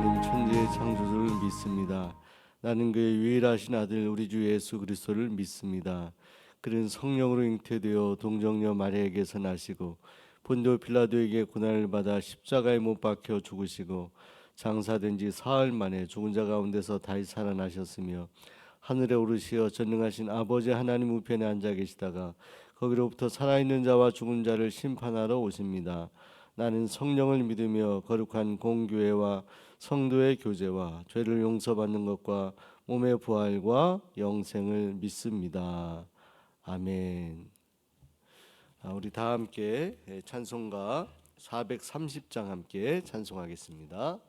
하나님 천지의 창조주를 믿습니다. 나는 그의 유일하신 아들 우리 주 예수 그리스도를 믿습니다. 그는 성령으로 잉태되어 동정녀 마리아에게서 나시고 본도 빌라도에게 고난을 받아 십자가에 못 박혀 죽으시고 장사된 지 사흘 만에 죽은 자 가운데서 다시 살아나셨으며 하늘에 오르시어 전능하신 아버지 하나님 우편에 앉아 계시다가 거기로부터 살아있는 자와 죽은 자를 심판하러 오십니다. 나는 성령을 믿으며 거룩한 공교회와 성도의 교제와 죄를 용서받는 것과 몸의 부활과 영생을 믿습니다. 아멘. 우리 다 함께 찬송가 430장 함께 찬송하겠습니다.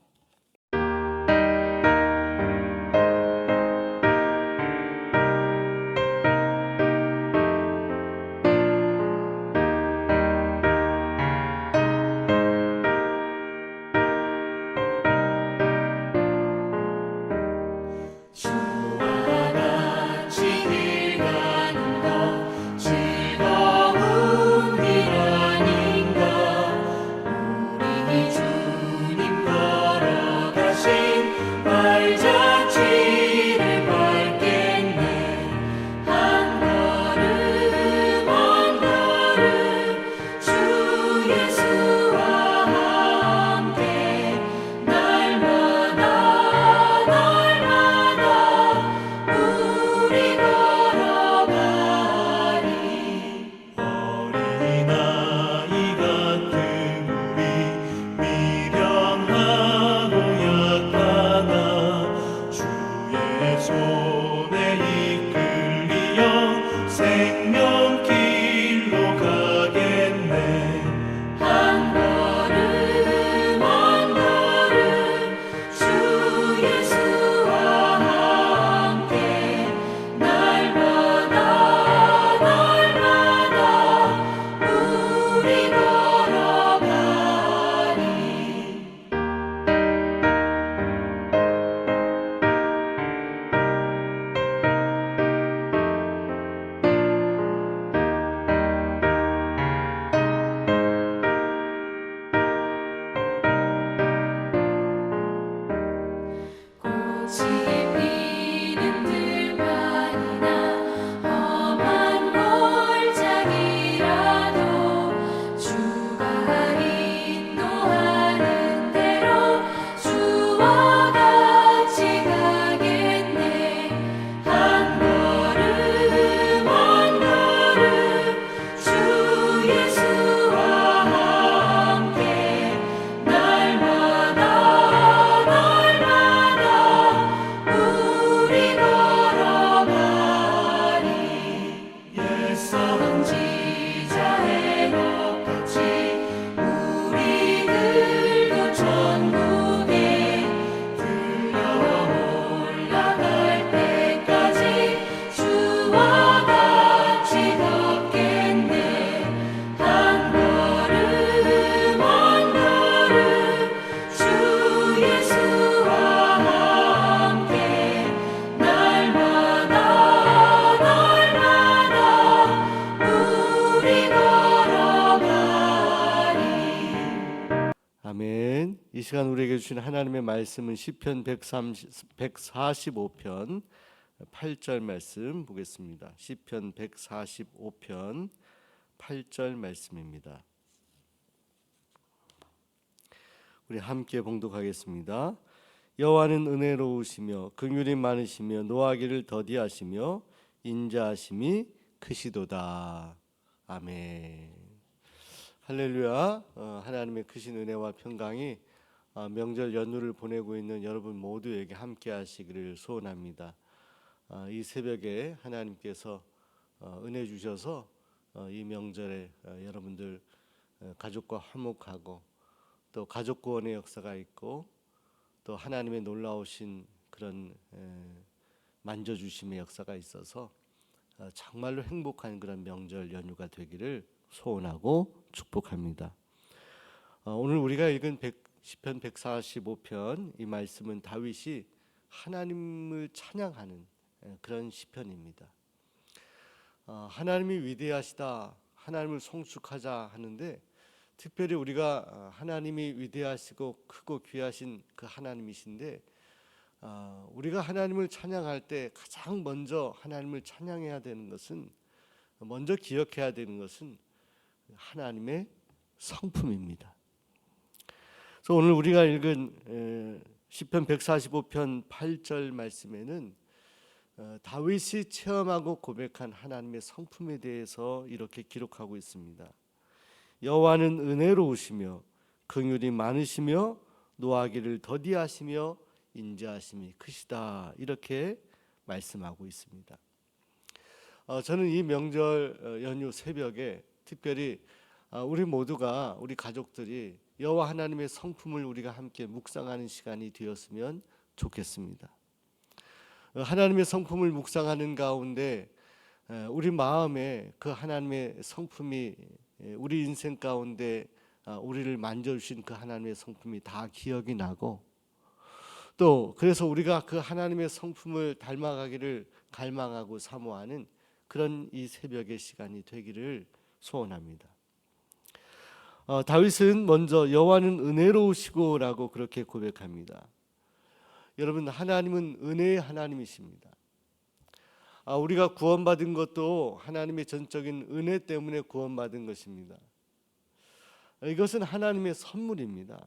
아멘. 이 시간 우리에게 주신 하나님의 말씀은 시편 145편 8절 말씀 보겠습니다. 시편 145편 8절 말씀입니다. 우리 함께 봉독하겠습니다. 여호와는 은혜로우시며 긍휼이 많으시며 노하기를 더디하시며 인자하심이 크시도다. 아멘. 할렐루야. 하나님의 크신 은혜와 평강이 명절 연휴를 보내고 있는 여러분 모두에게 함께 하시기를 소원합니다. 이 새벽에 하나님께서 은혜 주셔서 이 명절에 여러분들 가족과 화목하고 또 가족 구원의 역사가 있고 또 하나님의 놀라우신 그런 만져주심의 역사가 있어서 정말로 행복한 그런 명절 연휴가 되기를 소원하고 축복합니다. 오늘 우리가 읽은 시편 145편 이 말씀은 다윗이 하나님을 찬양하는 그런 시편입니다. 하나님이 위대하시다, 하나님을 송축하자 하는데 특별히 우리가 하나님이 위대하시고 크고 귀하신 그 하나님이신데 우리가 하나님을 찬양할 때 가장 먼저 하나님을 찬양해야 되는 것은 먼저 기억해야 되는 것은 하나님의 성품입니다. 그래서 오늘 우리가 읽은 시편 145편 8절 말씀에는 다윗이 체험하고 고백한 하나님의 성품에 대해서 이렇게 기록하고 있습니다. 여호와는 은혜로우시며 긍휼이 많으시며 노하기를 더디하시며 인자하심이 크시다, 이렇게 말씀하고 있습니다. 저는 이 명절 연휴 새벽에 특별히 우리 모두가, 우리 가족들이 여호와 하나님의 성품을 우리가 함께 묵상하는 시간이 되었으면 좋겠습니다. 하나님의 성품을 묵상하는 가운데 우리 마음에 그 하나님의 성품이 우리 인생 가운데 우리를 만져주신 그 하나님의 성품이 다 기억이 나고, 또 그래서 우리가 그 하나님의 성품을 닮아가기를 갈망하고 사모하는 그런 이 새벽의 시간이 되기를 소원합니다. 다윗은 먼저 여호와는 은혜로우시고라고 그렇게 고백합니다. 여러분, 하나님은 은혜의 하나님이십니다. 우리가 구원받은 것도 하나님의 전적인 은혜 때문에 구원받은 것입니다. 이것은 하나님의 선물입니다.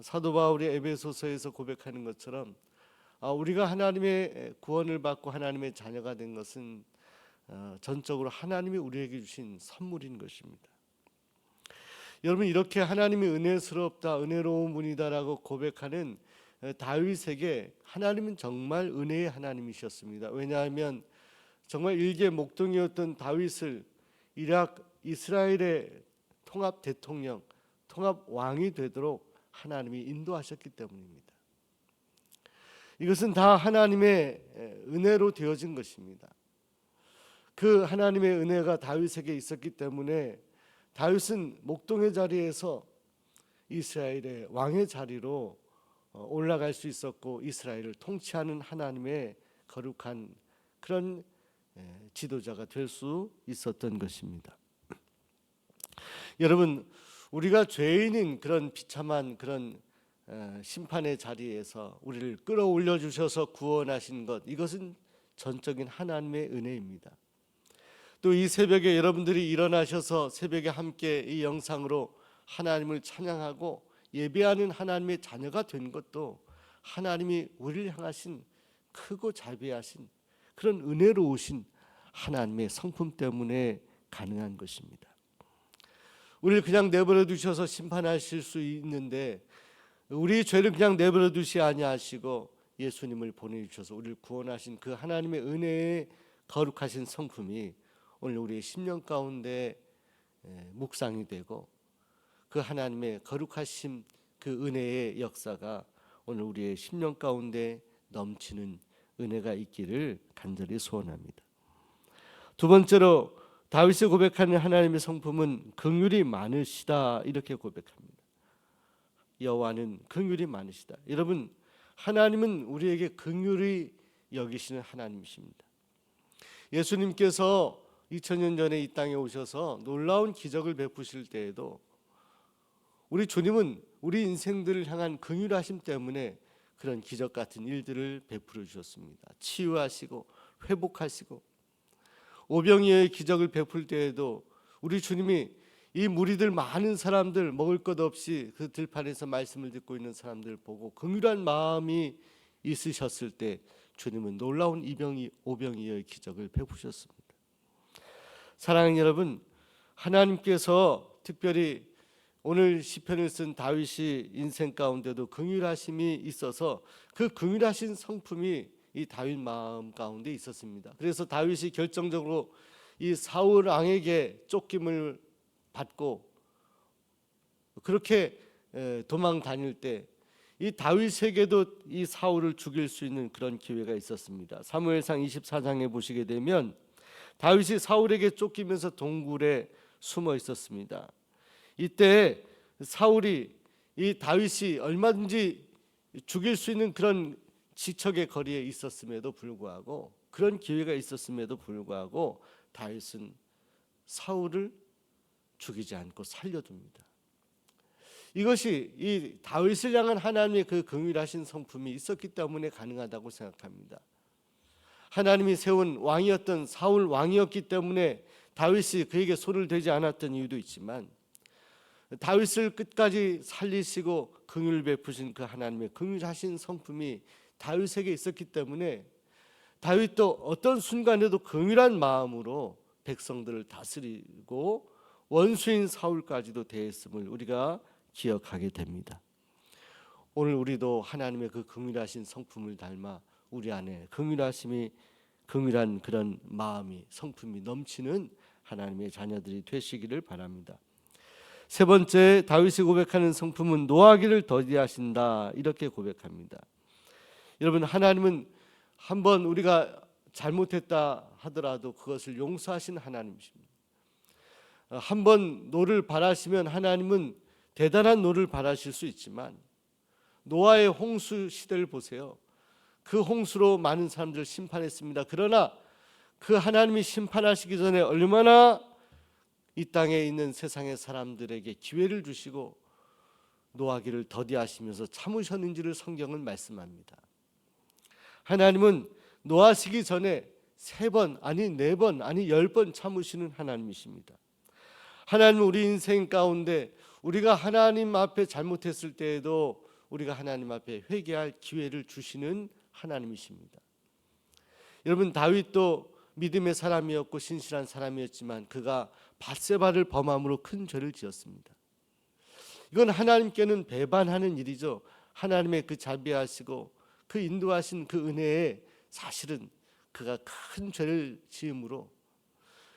사도 바울이 에베소서에서 고백하는 것처럼 우리가 하나님의 구원을 받고 하나님의 자녀가 된 것은 전적으로 하나님이 우리에게 주신 선물인 것입니다. 여러분, 이렇게 하나님이 은혜스럽다, 은혜로운 분이다라고 고백하는 다윗에게 하나님은 정말 은혜의 하나님이셨습니다. 왜냐하면 정말 일개 목동이었던 다윗을 이스라엘의 통합 대통령, 통합 왕이 되도록 하나님이 인도하셨기 때문입니다. 이것은 다 하나님의 은혜로 되어진 것입니다. 그 하나님의 은혜가 다윗에게 있었기 때문에 다윗은 목동의 자리에서 이스라엘의 왕의 자리로 올라갈 수 있었고, 이스라엘을 통치하는 하나님의 거룩한 그런 지도자가 될 수 있었던 것입니다. 여러분, 우리가 죄인인 그런 비참한 그런 심판의 자리에서 우리를 끌어올려 주셔서 구원하신 것, 이것은 전적인 하나님의 은혜입니다. 또 이 새벽에 여러분들이 일어나셔서 새벽에 함께 이 영상으로 하나님을 찬양하고 예배하는 하나님의 자녀가 된 것도 하나님이 우리를 향하신 크고 자비하신 그런 은혜로우신 하나님의 성품 때문에 가능한 것입니다. 우리를 그냥 내버려 두셔서 심판하실 수 있는데 우리 죄를 그냥 내버려 두시 아니하시고 예수님을 보내주셔서 우리를 구원하신 그 하나님의 은혜의 거룩하신 성품이 오늘 우리의 심령 가운데 묵상이 되고, 그 하나님의 거룩하심, 그 은혜의 역사가 오늘 우리의 심령 가운데 넘치는 은혜가 있기를 간절히 소원합니다. 두 번째로 다윗이 고백하는 하나님의 성품은 긍휼이 많으시다, 이렇게 고백합니다. 여호와는 긍휼이 많으시다. 여러분, 하나님은 우리에게 긍휼히 여기시는 하나님이십니다. 예수님께서 2000년 전에 이 땅에 오셔서 놀라운 기적을 베푸실 때에도 우리 주님은 우리 인생들을 향한 긍휼하심 때문에 그런 기적 같은 일들을 베풀어 주셨습니다. 치유하시고 회복하시고, 오병이어의 기적을 베풀 때에도 우리 주님이 이 무리들 많은 사람들, 먹을 것 없이 그 들판에서 말씀을 듣고 있는 사람들을 보고 긍휼한 마음이 있으셨을 때 주님은 놀라운 오병이어의 기적을 베푸셨습니다. 사랑하는 여러분, 하나님께서 특별히 오늘 시편을 쓴 다윗이 인생 가운데도 긍휼하심이 있어서 그 긍휼하신 성품이 이 다윗 마음 가운데 있었습니다. 그래서 다윗이 결정적으로 이 사울 왕에게 쫓김을 받고 그렇게 도망 다닐 때 이 다윗에게도 이 사울을 죽일 수 있는 그런 기회가 있었습니다. 사무엘상 24장에 보시게 되면 다윗이 사울에게 쫓기면서 동굴에 숨어 있었습니다. 이때 사울이 이 다윗이 얼마든지 죽일 수 있는 그런 지척의 거리에 있었음에도 불구하고, 그런 기회가 있었음에도 불구하고 다윗은 사울을 죽이지 않고 살려둡니다. 이것이 이 다윗을 향한 하나님의 그 긍휼하신 성품이 있었기 때문에 가능하다고 생각합니다. 하나님이 세운 왕이었던 사울 왕이었기 때문에 다윗이 그에게 손을 대지 않았던 이유도 있지만, 다윗을 끝까지 살리시고 긍휼 베푸신 그 하나님의 긍휼하신 성품이 다윗에게 있었기 때문에 다윗도 어떤 순간에도 긍휼한 마음으로 백성들을 다스리고 원수인 사울까지도 대했음을 우리가 기억하게 됩니다. 오늘 우리도 하나님의 그 긍휼하신 성품을 닮아 우리 안에 긍휼한 그런 마음이, 성품이 넘치는 하나님의 자녀들이 되시기를 바랍니다. 세 번째, 다윗이 고백하는 성품은 노하기를 더디하신다, 이렇게 고백합니다. 여러분, 하나님은 한번 우리가 잘못했다 하더라도 그것을 용서하신 하나님이십니다. 한번 노를 바라시면 하나님은 대단한 노를 바라실 수 있지만, 노아의 홍수 시대를 보세요. 그 홍수로 많은 사람들을 심판했습니다. 그러나 그 하나님이 심판하시기 전에 얼마나 이 땅에 있는 세상의 사람들에게 기회를 주시고 노하기를 더디하시면서 참으셨는지를 성경은 말씀합니다. 하나님은 노하시기 전에 3번, 아니 4번, 아니 10번 참으시는 하나님이십니다. 하나님은 우리 인생 가운데 우리가 하나님 앞에 잘못했을 때에도 우리가 하나님 앞에 회개할 기회를 주시는 하나님이십니다. 여러분, 다윗도 믿음의 사람이었고 신실한 사람이었지만 그가 밧세바를 범함으로 큰 죄를 지었습니다. 이건 하나님께는 배반하는 일이죠. 하나님의 그 자비하시고 그 인도하신 그 은혜에 사실은 그가 큰 죄를 지음으로,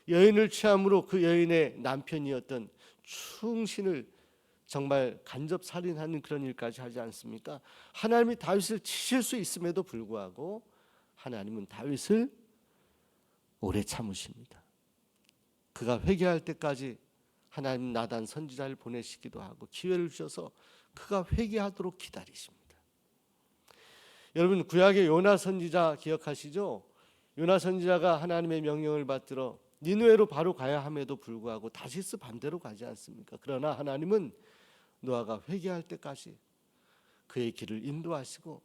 여인을 취함으로 그 여인의 남편이었던 충신을 정말 간접 살인하는 그런 일까지 하지 않습니까? 하나님이 다윗을 치실 수 있음에도 불구하고 하나님은 다윗을 오래 참으십니다. 그가 회개할 때까지 하나님 나단 선지자를 보내시기도 하고 기회를 주셔서 그가 회개하도록 기다리십니다. 여러분, 구약의 요나 선지자 기억하시죠? 요나 선지자가 하나님의 명령을 받들어 니느웨로 바로 가야 함에도 불구하고 다시스 반대로 가지 않습니까? 그러나 하나님은 노아가 회개할 때까지 그의 길을 인도하시고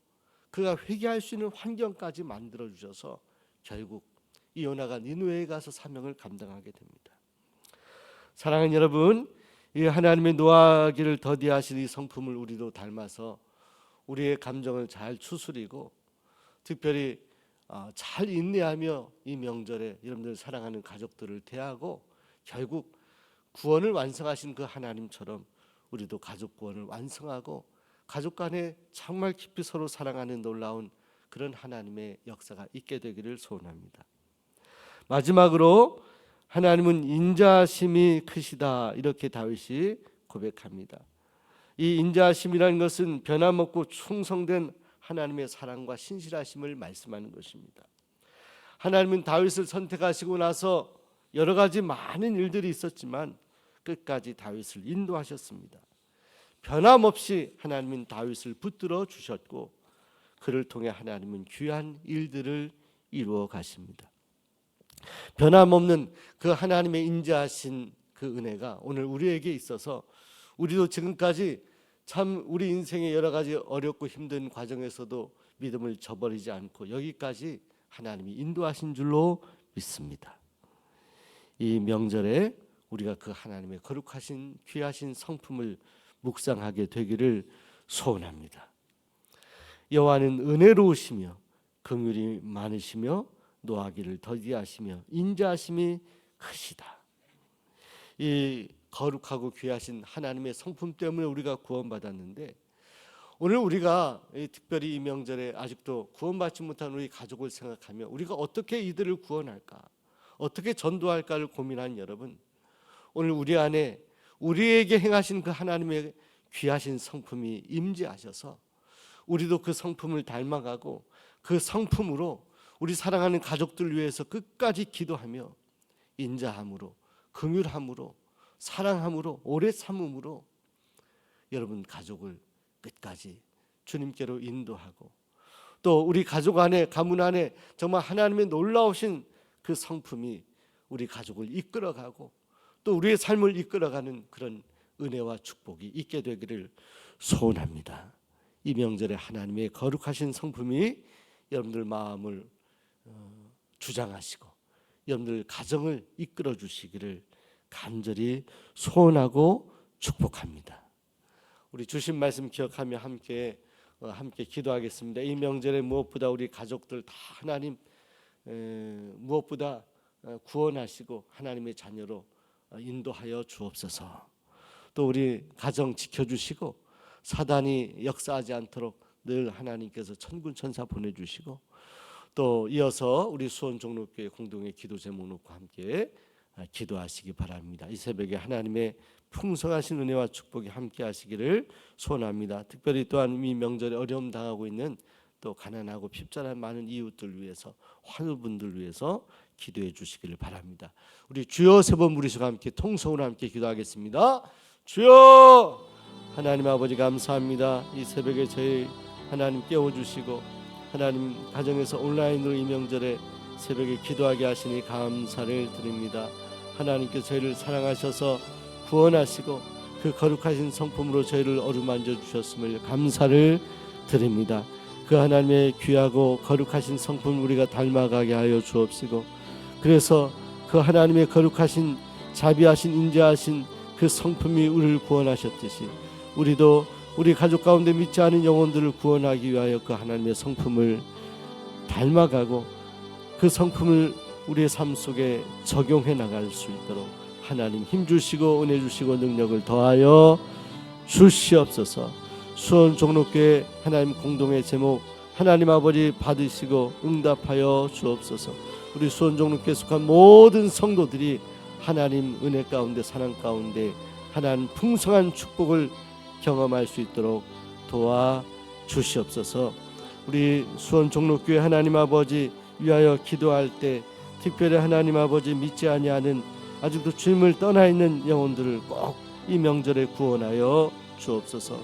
그가 회개할 수 있는 환경까지 만들어 주셔서 결국 이 요나가 니느웨에 가서 사명을 감당하게 됩니다. 사랑하는 여러분, 이 하나님의 노하기를 더디하신 이 성품을 우리도 닮아서 우리의 감정을 잘 추스리고 특별히 잘 인내하며 이 명절에 여러분들 사랑하는 가족들을 대하고 결국 구원을 완성하신 그 하나님처럼 우리도 가족 구원을 완성하고 가족 간에 정말 깊이 서로 사랑하는 놀라운 그런 하나님의 역사가 있게 되기를 소원합니다. 마지막으로 하나님은 인자하심이 크시다, 이렇게 다윗이 고백합니다. 이 인자하심이라는 것은 변함없고 충성된 하나님의 사랑과 신실하심을 말씀하는 것입니다. 하나님은 다윗을 선택하시고 나서 여러 가지 많은 일들이 있었지만 끝까지 다윗을 인도하셨습니다. 변함없이 하나님은 다윗을 붙들어 주셨고 그를 통해 하나님은 귀한 일들을 이루어 가십니다. 변함없는 그 하나님의 인자하신 그 은혜가 오늘 우리에게 있어서 우리도 지금까지 참 우리 인생의 여러 가지 어렵고 힘든 과정에서도 믿음을 저버리지 않고 여기까지 하나님이 인도하신 줄로 믿습니다. 이 명절에 우리가 그 하나님의 거룩하신 귀하신 성품을 묵상하게 되기를 소원합니다. 여호와는 은혜로우시며 긍휼이 많으시며 노하기를 더디하시며 인자하심이 크시다. 이 거룩하고 귀하신 하나님의 성품 때문에 우리가 구원받았는데 오늘 우리가 특별히 이 명절에 아직도 구원받지 못한 우리 가족을 생각하며 우리가 어떻게 이들을 구원할까, 어떻게 전도할까를 고민한 여러분, 오늘 우리 안에 우리에게 행하신 그 하나님의 귀하신 성품이 임재하셔서 우리도 그 성품을 닮아가고 그 성품으로 우리 사랑하는 가족들 위해서 끝까지 기도하며 인자함으로, 긍휼함으로, 사랑함으로, 오래 참음으로 여러분 가족을 끝까지 주님께로 인도하고 또 우리 가족 안에, 가문 안에 정말 하나님의 놀라우신 그 성품이 우리 가족을 이끌어가고 또 우리의 삶을 이끌어가는 그런 은혜와 축복이 있게 되기를 소원합니다. 이 명절에 하나님의 거룩하신 성품이 여러분들 마음을 주장하시고 여러분들 가정을 이끌어 주시기를 간절히 소원하고 축복합니다. 우리 주신 말씀 기억하며 함께 기도하겠습니다. 이 명절에 무엇보다 우리 가족들 다 하나님 무엇보다 구원하시고 하나님의 자녀로 인도하여 주옵소서. 또 우리 가정 지켜주시고 사단이 역사하지 않도록 늘 하나님께서 천군 천사 보내주시고 또 이어서 우리 수원 종로교회 공동의 기도 제목 놓고 함께 기도하시기 바랍니다. 이 새벽에 하나님의 풍성하신 은혜와 축복이 함께 하시기를 소원합니다. 특별히 또한 이 명절에 어려움 당하고 있는 또 가난하고 핍절한 많은 이웃들 위해서 환우분들 위해서 기도해 주시기를 바랍니다. 우리 주여 세 번 부르시고 함께 통성으로 함께 기도하겠습니다. 주여 하나님 아버지 감사합니다. 이 새벽에 저희 하나님 깨워주시고 하나님 가정에서 온라인으로 이 명절에 새벽에 기도하게 하시니 감사를 드립니다. 하나님께서 저희를 사랑하셔서 구원하시고 그 거룩하신 성품으로 저희를 어루만져 주셨음을 감사를 드립니다. 그 하나님의 귀하고 거룩하신 성품 우리가 닮아가게 하여 주옵시고 그래서 그 하나님의 거룩하신 자비하신 인자하신 그 성품이 우리를 구원하셨듯이 우리도 우리 가족 가운데 믿지 않은 영혼들을 구원하기 위하여 그 하나님의 성품을 닮아가고 그 성품을 우리의 삶 속에 적용해 나갈 수 있도록 하나님 힘주시고 은혜 주시고 능력을 더하여 주시옵소서. 수원 종로교회 하나님 공동의 제목 하나님 아버지 받으시고 응답하여 주옵소서. 우리 수원 종로교회 속한 모든 성도들이 하나님 은혜 가운데 사랑 가운데 하나님 풍성한 축복을 경험할 수 있도록 도와 주시옵소서. 우리 수원 종로교회 하나님 아버지 위하여 기도할 때 특별히 하나님 아버지 믿지 아니하는 아직도 주님을 떠나 있는 영혼들을 꼭 이 명절에 구원하여 주옵소서.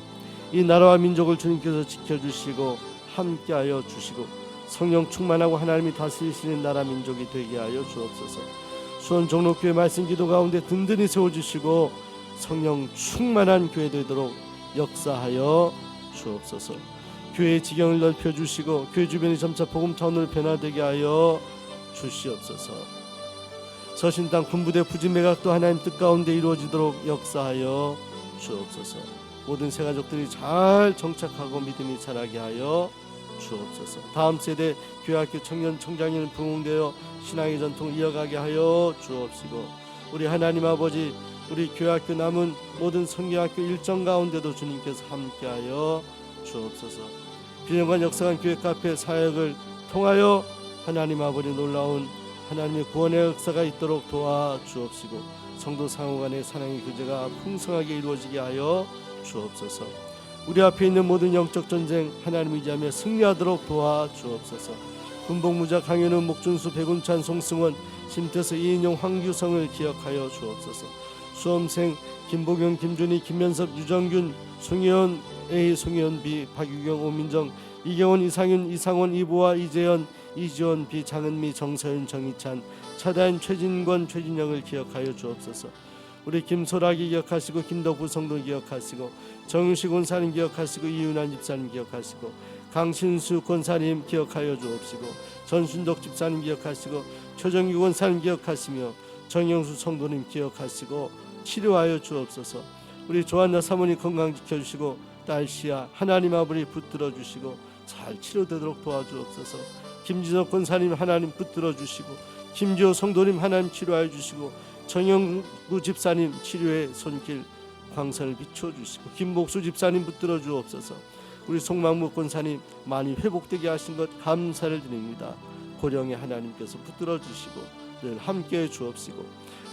이 나라와 민족을 주님께서 지켜주시고 함께하여 주시고 성령 충만하고 하나님이 다스리시는 나라 민족이 되게 하여 주옵소서. 수원 종로교회 말씀 기도 가운데 든든히 세워주시고 성령 충만한 교회 되도록 역사하여 주옵소서. 교회의 지경을 넓혀주시고 교회 주변이 점차 복음 차원으로 변화되게 하여 주시옵소서. 서신당 군부대 부진매각도 하나님 뜻 가운데 이루어지도록 역사하여 주옵소서. 모든 새가족들이 잘 정착하고 믿음이 자라게 하여 주옵소서. 다음 세대 교회학교 청년 청장년 부흥되어 신앙의 전통을 이어가게 하여 주옵시고 우리 하나님 아버지 우리 교회학교 남은 모든 선교학교 일정 가운데도 주님께서 함께하여 주옵소서. 비전관 역사관 교회 카페 사역을 통하여 하나님 아버지 놀라운 하나님의 구원의 역사가 있도록 도와주옵시고 성도 상호 간의 사랑의 교제가 풍성하게 이루어지게 하여 주옵소서. 우리 앞에 있는 모든 영적 전쟁 하나님 의지하며 승리하도록 도와주옵소서. 군복무자 강현우 목준수 백운찬 송승원 심태서 이인용 황규성을 기억하여 주옵소서. 수험생 김보경 김준희 김면섭 유정균 송혜원 A 송혜원 B 박유경 오민정 이경원 이상윤 이상원 이보아 이재현 이지원 B 장은미 정서윤 정희찬 차다인 최진권 최진영을 기억하여 주옵소서. 우리 김소락이 기억하시고 김덕부 성도 기억하시고 정유식 권사님 기억하시고 이윤환 집사님 기억하시고 강신수 권사님 기억하여 주옵시고 전순덕 집사님 기억하시고 최정규 권사님 기억하시며 정영수 성도님 기억하시고 치료하여 주옵소서. 우리 조한나 사모님 건강 지켜주시고 딸 시아 하나님 아버지 붙들어 주시고 잘 치료되도록 도와주옵소서. 김진석 권사님 하나님 붙들어 주시고 김지호 성도님 하나님 치료하여 주시고 정영구 집사님 치료의 손길 광선을 비춰 주시고 김복수 집사님 붙들어 주옵소서. 우리 송망무 권사님 많이 회복되게 하신 것 감사를 드립니다. 고령의 하나님께서 붙들어 주시고 늘 함께해 주옵시고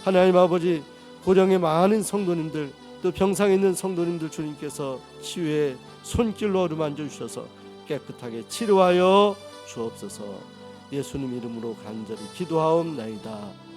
하나님 아버지 고령의 많은 성도님들 또 병상에 있는 성도님들 주님께서 치유의 손길로 어루만져 주셔서 깨끗하게 치료하여 주옵소서. 예수님 이름으로 간절히 기도하옵나이다.